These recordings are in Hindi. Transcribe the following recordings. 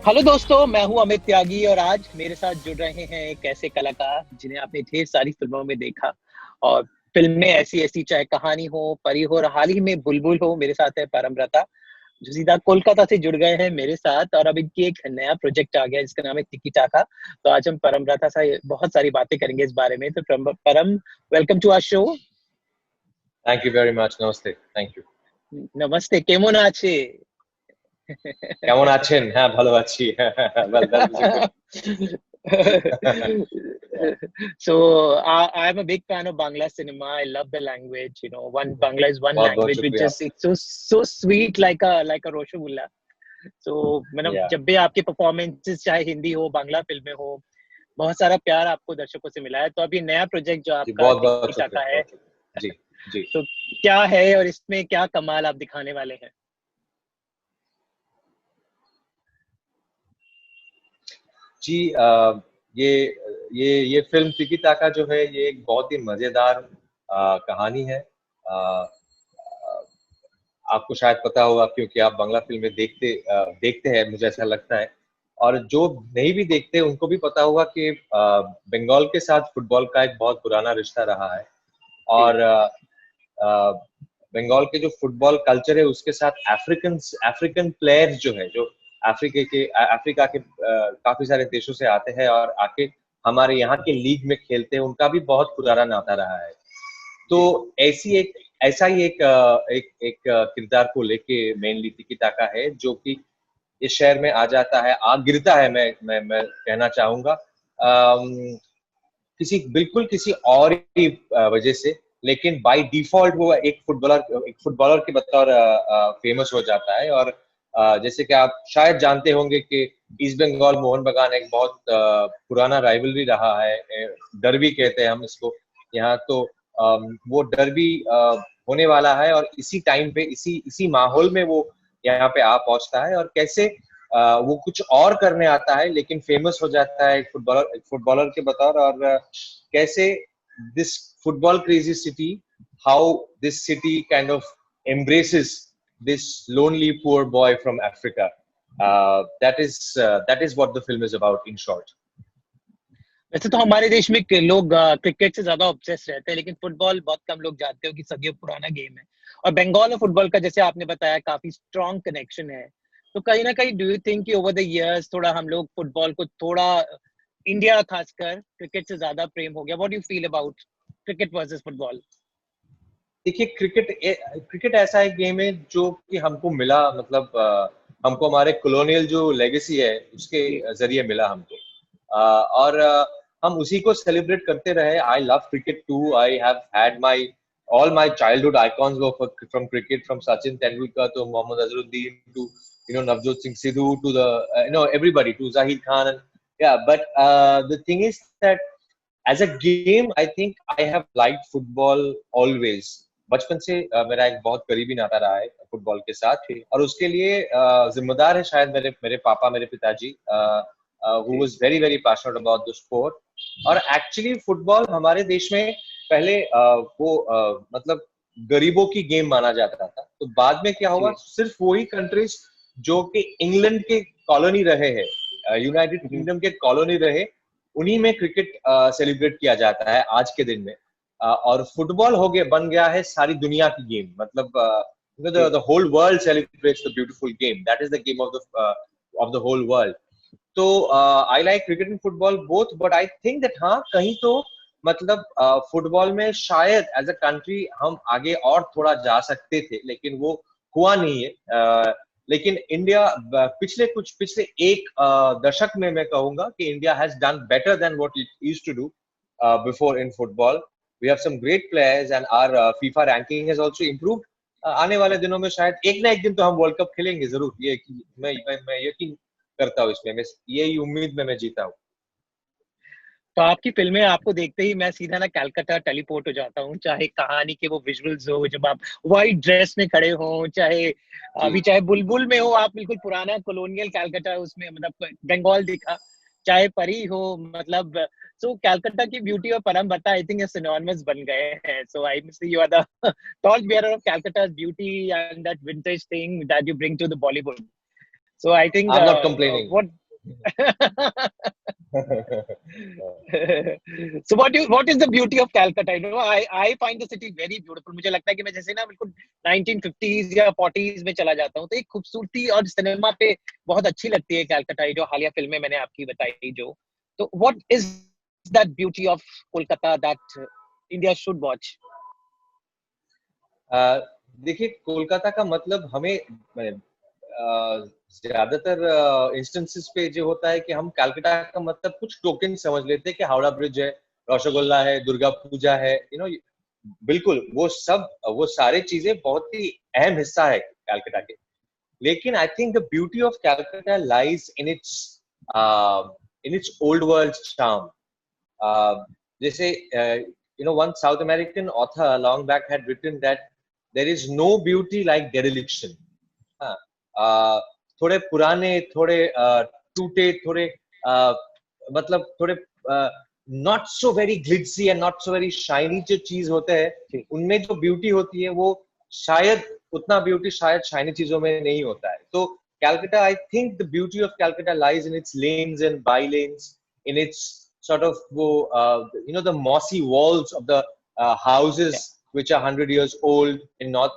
हेलो दोस्तों, मैं हूं अमित त्यागी और आज मेरे साथ जुड़ रहे हैं एक ऐसे कलाकार जिन्हें आपने ढेर सारी फिल्मों में देखा। और फिल्में ऐसी ऐसी, चाहे कहानी हो, परी हो, और हाल ही में बुलबुल हो। मेरे साथ है परमव्रता, जो सीधा कोलकाता से जुड़ गए हैं मेरे साथ। और अब इनकी एक नया प्रोजेक्ट आ गया जिसका नाम है टिकी टाका। तो आज हम परमव्रता से बहुत सारी बातें करेंगे इस बारे में। तो Param, welcome to our show. Thank you very much. Namaste. Thank you. नमस्ते, केमन आछे? কেমন আছেন? হ্যাঁ, ভালো আছি। Well, that was a good. So I'm a big fan of Bangla cinema. I love the language. You know, one Bangla is one बहुत-बहुत language which शुक्रिया। just it's so sweet like a Roshagulla. So मतलब Yeah. जब भी आपके परफॉर्मेंसेस चाहे हिंदी हो, बांग्ला फिल्में हो, बहुत सारा प्यार आपको दर्शकों से मिला है। तो अभी नया प्रोजेक्ट जो जी, आपका टिकी बहुत-बहुत शुक्रिया, टाका है, बहुत शुक्रिया। जी, जी। तो क्या है और इसमें क्या कमाल आप दिखाने वाले हैं? जी, ये फ़िल्म टिकी टाका जो है, ये एक बहुत ही मज़ेदार कहानी है। आपको शायद पता होगा क्योंकि आप बांग्ला फ़िल्में देखते हैं, मुझे ऐसा लगता है। और जो नहीं भी देखते, उनको भी पता होगा कि बंगाल के साथ फुटबॉल का एक बहुत पुराना रिश्ता रहा है। जी। और अ, बंगाल के जो फुटबॉल कल्चर है उसके साथ अफ्रीकन प्लेयर्स जो है जो अफ्रीका के काफी सारे देशों से आते हैं और आके हमारे यहाँ के लीग में खेलते हैं, उनका भी बहुत पुराना नाता रहा है। तो जी। ऐसा ही एक किरदार को लेके मेनली टिकी टाका है जो कि इस शहर में आ जाता है, आ गिरता है। मैं कहना चाहूंगा किसी और ही वजह से, लेकिन बाय डिफॉल्ट वो एक फुटबॉलर के बतौर फेमस हो जाता है। और जैसे कि आप शायद जानते होंगे कि ईस्ट बंगाल मोहन बगान एक बहुत पुराना राइवलरी रहा है, डर्बी कहते हैं हम इसको यहाँ। तो वो डर्बी होने वाला है और इसी टाइम पे इसी इसी माहौल में वो यहाँ पे आ पहुंचता है। और कैसे वो कुछ और करने आता है लेकिन फेमस हो जाता है एक फुटबॉलर के बतौर। और कैसे this football crazy city, how this city kind of embraces this lonely poor boy from Africa. That is what the film is about in short. वैसे तो हमारे देश में लोग क्रिकेट से ज्यादा ऑब्सेस रहते हैं, लेकिन फुटबॉल बहुत कम लोग जानते हो कि सदियों पुराना गेम है। और बंगाल और फुटबॉल का, जैसे आपने बताया, काफी स्ट्रॉन्ग कनेक्शन है। तो कहीं ना कहीं डू यू थिंक कि ओवर द इयर्स थोड़ा हम लोग फुटबॉल को थोड़ा, इंडिया खासकर, क्रिकेट से ज्यादा प्रेम हो गया? What do you feel about cricket versus football? देखिए, क्रिकेट ऐसा एक गेम है जो कि हमको मिला, मतलब हमको हमारे कॉलोनियल जो लेगेसी है उसके जी। जरिए मिला हमको। और हम उसी को सेलिब्रेट करते रहे। I love cricket too. I have had my all my childhood icons were from cricket, from Sachin Tendulkar to Mohammad Azharuddin to Navjot Singh Sidhu to the everybody, to Zahir Khan. And yeah, but the thing is that as a game, I think I have liked football always. बचपन से मेरा एक बहुत करीबी नाता रहा है फुटबॉल के साथ। जी। और उसके लिए जिम्मेदार है शायद मेरे मेरे पापा, मेरे पिताजी, who जी। was very very passionate about the sport. और एक्चुअली फुटबॉल हमारे देश में पहले मतलब गरीबों की गेम माना जाता था। तो बाद में क्या हुआ, जी। सिर्फ वही कंट्रीज जो कि इंग्लैंड के कॉलोनी रहे हैं, यूनाइटेड हम्म। किंगडम के कॉलोनी रहे, उन्हीं में क्रिकेट सेलिब्रेट किया जाता है आज के दिन में। और फुटबॉल हो गया, बन गया है सारी दुनिया की गेम। मतलब जी। the whole world celebrates the beautiful game. That is the game of the whole world. तो I like cricket and football both, but I think that हाँ, कहीं तो मतलब फुटबॉल में शायद एज अ कंट्री हम आगे और थोड़ा जा सकते थे, लेकिन वो हुआ नहीं है। लेकिन इंडिया पिछले एक दशक में मैं कहूंगा कि India has done better than what it used to do before in football. We have some great players and our FIFA ranking has also improved. आने वाले दिनों में शायद एक ना एक दिन तो हम वर्ल्ड कप खेलेंगे जरूर। ये मैं यकीन करता हूँ इसमें। मैं यही उम्मीद में मैं जीता हूँ। तो आपकी फिल्में आपको देखते ही मैं सीधा ना कलकत्ता टेलीपोर्ट हो जाता हूँ। चाहे कहानी के वो विजुअल्स हो जब आप व्हाइट ड्रेस में खड़े हो, चाहे जी। अभी चाहे बुलबुल में हो, आप बिल्कुल पुराना कॉलोनियल कलकत्ता उसमें, मतलब बंगाल दिखा, चाहे परी हो, मतलब सो कलकत्ता की ब्यूटी और परम बता, आई थिंक सिनोनिमस बन गए हैं। So I see you are the torch bearer of Calcutta's beauty and that vintage thing that you bring to the Bollywood. So I think I'm not complaining. what so what is the beauty of Calcutta? You know, I find the city very beautiful. मुझे लगता है कि मैं जैसे ना बिल्कुल 1950s या 40s में चला जाता हूँ, तो एक खूबसूरती और सिनेमा पे बहुत अच्छी लगती है कलकत्ता, जो हालिया फिल्में मैंने आपकी बताई जो. तो what is that beauty of Kolkata that India should watch? देखिए, कोलकाता का मतलब हमें ज्यादातर इंस्टेंसेस पे जो होता है कि हम कलकत्ता का मतलब कुछ टोकन समझ लेते हैं कि हावड़ा ब्रिज है, रसगुल्ला है, दुर्गा पूजा है, बिल्कुल वो सारे चीजें बहुत ही अहम हिस्सा है कलकत्ता के. लेकिन I think the beauty of Calcutta lies in its old world charm. जैसे one South American author long back had written that there is no beauty like dereliction. थोड़े पुराने, थोड़े टूटे, थोड़े मतलब थोड़े not so very glitzy and not so very shiny जो चीज होते हैं, उनमें जो ब्यूटी होती है वो शायद उतना ब्यूटी शायद शाइनी चीजों में नहीं होता है. तो Calcutta, I think the beauty of Calcutta lies in its lanes and by-lanes, in its sort of the mossy walls of the houses which are 100 years old in up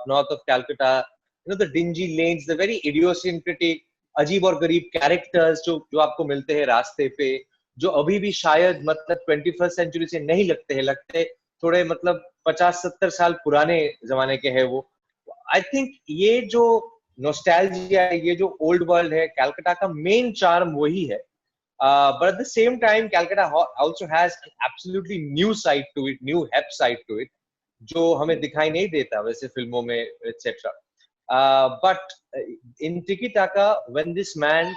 north of Calcutta. The dingy lanes, the very idiosyncratic, अजीब और गरीब characters जो आपको मिलते हैं रास्ते पे, जो अभी भी शायद मतलब 21st century से नहीं लगते थोड़े मतलब 50-70 साल पुराने जमाने के हैं वो. आई थिंक ये जो नॉस्टैल्जिया है, ये जो ओल्ड वर्ल्ड है, कलकत्ता का मेन चार्म वही है. But at the same time, Calcutta also has an absolutely new side to it, new hep side to it, जो हमें दिखाई नहीं देता वैसे फिल्मों में, etc. But in Tiki Taka, when this man,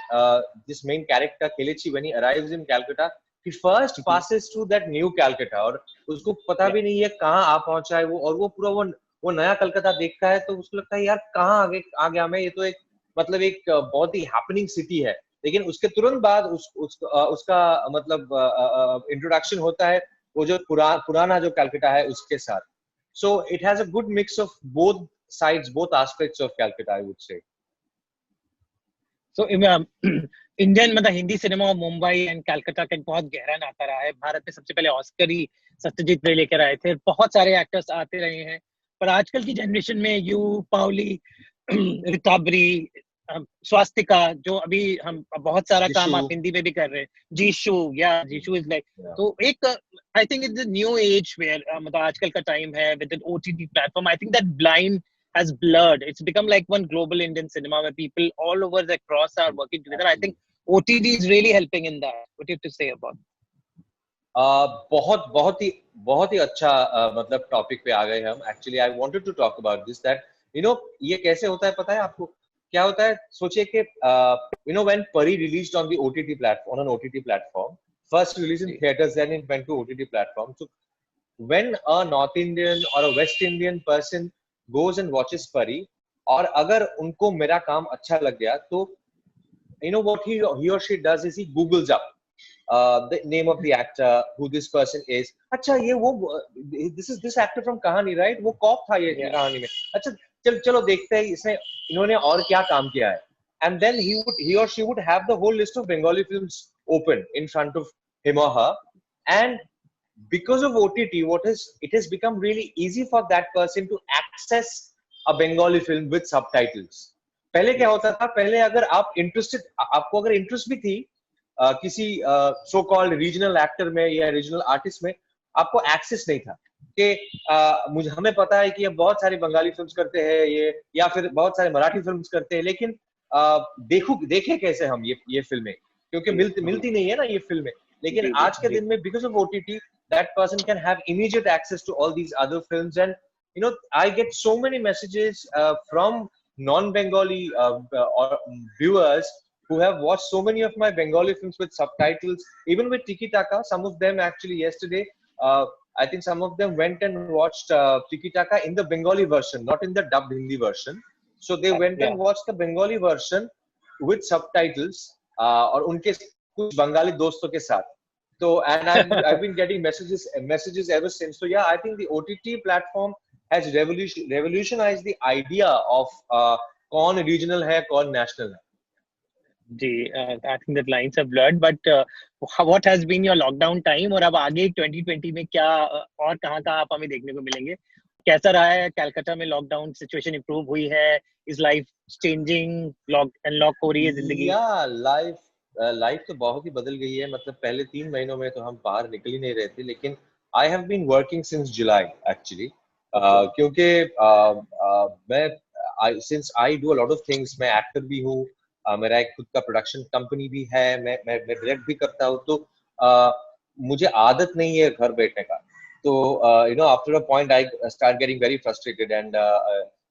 this main character Kelechi, when he arrives in Calcutta, he first passes through that new Calcutta, और उसको पता भी नहीं है कहाँ आ पहुंचा है वो, और वो पूरा वो नया कलकत्ता देखता है तो उसको लगता है यार कहाँ आगे आ गया मैं, ये तो एक मतलब एक बहुत ही हैपनिंग सिटी है. लेकिन उसके तुरंत बाद उसका मतलब इंट्रोडक्शन होता है वो जो पुराना जो कलकत्ता है उसके साथ. So it has a good mix of both sides, both aspects of Calcutta, I would say. So Indian मतलब हिंदी सिनेमा और मुंबई एंड कलकत्ता का एक बहुत गहरा नाता रहा है. भारत में सबसे पहले ऑस्कर ही सत्यजीत रे लेकर आए थे. बहुत सारे एक्टर्स आते रहे हैं, पर आजकल की जनरेशन में यू, पाउली, रिकाबरी, स्वास्तिका, जो अभी हम बहुत सारा काम आप हिंदी में भी कर रहे हैं, जीशू इज लाइक. तो एक I think it's the new age where मतलब आजकल का टाइम है with an OTT platform. I think that blind has blurred. It's become like one global Indian cinema where people all over the cross are working together. I think OTT is really helping in that. What do you have to say about? बहुत ही अच्छा मतलब टॉपिक पे आ गए हम. Actually I wanted to talk about this, that ये कैसे होता है पता है आपको क्या होता है? सोचिए कि when Pari released on the OTT platform, on an OTT platform, first released in theaters, then it went to OTT platform. So when a North Indian or a West Indian person goes and watches Pari, और अगर उनको मेरा काम अच्छा लग गया तो what he or she does is he googles up the name of the actor, who this person is. अच्छा ये वो this actor from कहानी, right? वो कॉप था ये कहानी में. अच्छा चलो देखते हैं इन्होंने और क्या काम किया है. And then he or she would have the whole list of Bengali films open in front of him or her, and because of OTT, it has become really easy for that person to access a Bengali film with subtitles. पहले क्या होता था? पहले अगर आप आपको अगर इंटरेस्ट भी थी किसी सो कॉल्ड रीजनल एक्टर में या रीजनल आर्टिस्ट में, आपको एक्सेस नहीं था कि हमें पता है कि ये बहुत सारी बंगाली फिल्म्स करते हैं ये, या फिर बहुत सारे मराठी फिल्म्स करते हैं, लेकिन देखे कैसे हम ये फिल्में, क्योंकि मिलती नहीं है ना ये फिल्में. लेकिन आज के दिन में because of OTT, that person can have immediate access to all these other films. And I get so many messages from non-Bengali viewers who have watched so many of my Bengali films with subtitles, even with Tiki Taka. Some of them actually yesterday, I think some of them went and watched Tiki Taka in the Bengali version, not in the dubbed Hindi version. So they went and watched the Bengali version with subtitles और उनके कुछ बंगाली दोस्तों के साथ. So, and I've been getting messages ever since. So yeah, I think the OTT platform has revolutionized the idea of कौन regional है, कौन national है. जी, I think that lines have blurred, but what has been your lockdown time, और अब आगे 2020 में क्या और कहाँ-कहाँ आप हमें देखने को मिलेंगे? कैसा रहा है कलकत्ता में? लॉकडाउन सिचुएशन इम्प्रूव हुई है? Is life changing? Lock unlock हो रही है जिंदगी? या लाइफ लाइफ तो बहुत ही बदल गई है। मतलब पहले 3 महीनों में तो हम बाहर निकल ही नहीं रहे थे, लेकिन I have been working since July actually. Okay. क्योंकि मैं since I do a lot of things, मैं एक्टर भी हूँ, मेरा एक खुद का प्रोडक्शन कंपनी भी है, मैं डायरेक्ट भी करता हूँ, तो uh, मुझे आदत नहीं है घर बैठने का। तो after a point I start getting very frustrated, and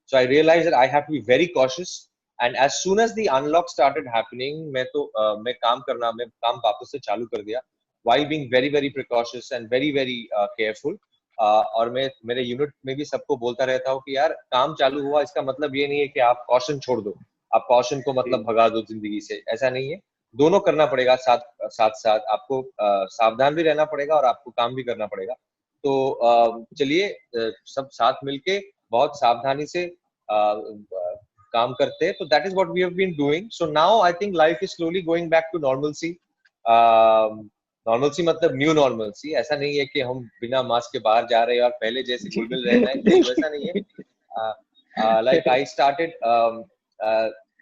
so I realized that I have to be very cautious. And as soon as the unlock started happening, मैं काम वापस से चालू कर दिया, while being very very precautious and very very careful. और मैं मेरे यूनिट में भी सबको बोलता रहता हूँ कि यार काम चालू हुआ इसका मतलब ये नहीं है कि आप कॉशन छोड़ दो, आप कॉशन को मतलब भगा दो जिंदगी से, ऐसा नहीं है। दोनों करना पड़ेगा, साथ साथ साथ आपको सावधान भी रहना पड़ेगा और आपको काम भी करना पड़ेगा। तो चलिए सब साथ मिलके बहुत सावधानी से काम करते हैं। तो that is what we have been doing. So now I think life is slowly going back to normalcy. Normalcy मतलब न्यू नॉर्मलसी, ऐसा नहीं है कि हम बिना मास्क के बाहर जा रहे हैं और पहले जैसे घुल मिल रहना है, नहीं वैसा नहीं है। Like I started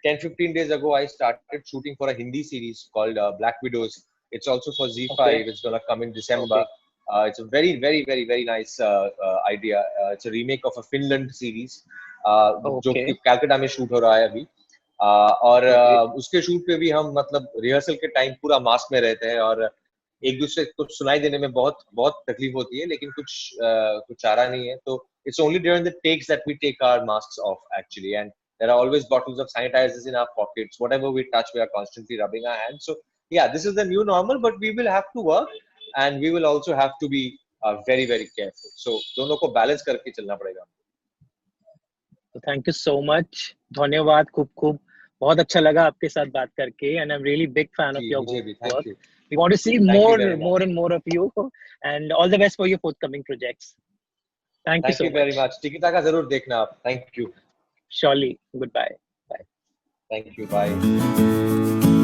10-15 days ago, I started shooting for a Hindi series called Black Widows. It's also for okay. Z5. It's gonna come in December. Okay. It's a very, very, very, very nice idea. It's a remake of a Finland series, जो ओके। कि कैलकाटा में शूट हो रहा है अभी। और ओके। उसके शूट पे भी हम मतलब रिहर्सल के टाइम पूरा मास्क में रहते हैं, और एक दूसरे को सुनाई देने में बहुत बहुत तकलीफ होती है, लेकिन कुछ चारा नहीं है। तो it's only during the takes that we take our masks off actually, and there are always bottles of sanitizers in our pockets. Whatever we touch, we are constantly rubbing our hands. So yeah, this is the new normal, but we will have to work, and we will also have to be very very careful. So दोनों को बैलेंस करके चलना पड़ेगा। तो थैंक यू सो मच, धन्यवाद खूब खूब। बहुत अच्छा लगा आपके साथ बात करके, and I am really big fan of जी योर मुझे भी work. Thank you. We want to see thank you more very more much. And more of you, and all the best for your forthcoming projects. Thank you thank so you very much. Much. टिकिटा का जरूर देखना आप। Thank you. Surely. Good bye. Bye. Thank you. Bye.